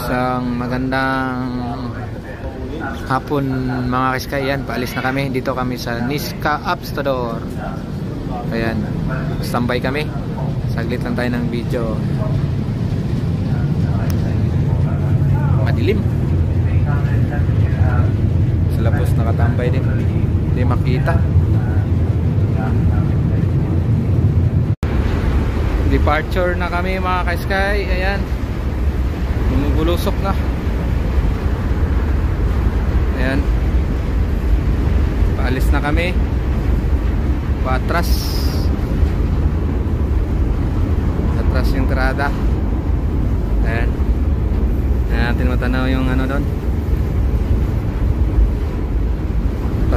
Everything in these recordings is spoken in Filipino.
Isang magandang hapon mga kaskay. Yan, paalis na kami. Dito kami sa Niska Upstore. Ayan, standby kami. Saglit lang tayo ng video. Madilim. Sa labos nakatambay din. Hindi makita. Departure na kami mga kaskay. Ayan, bumubulusok na. Ayan, paalis na kami. Patras yung tirada. Ayan, natin matanaw yung ano doon.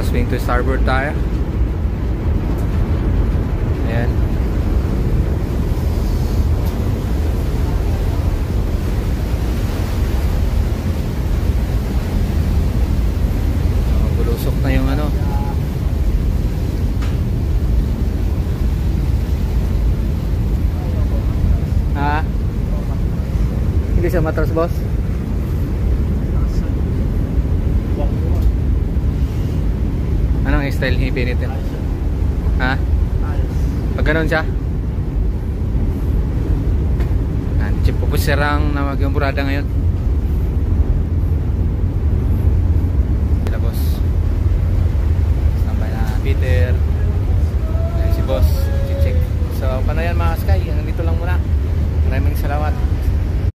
Swing to starboard tayo. Ayan, bulusok na yung ano. Ha? Hindi siya matras, boss? Anong style ipinit yun? Ha? Pag ganun siya? Chip po po sirang na mag-yung burada ngayon.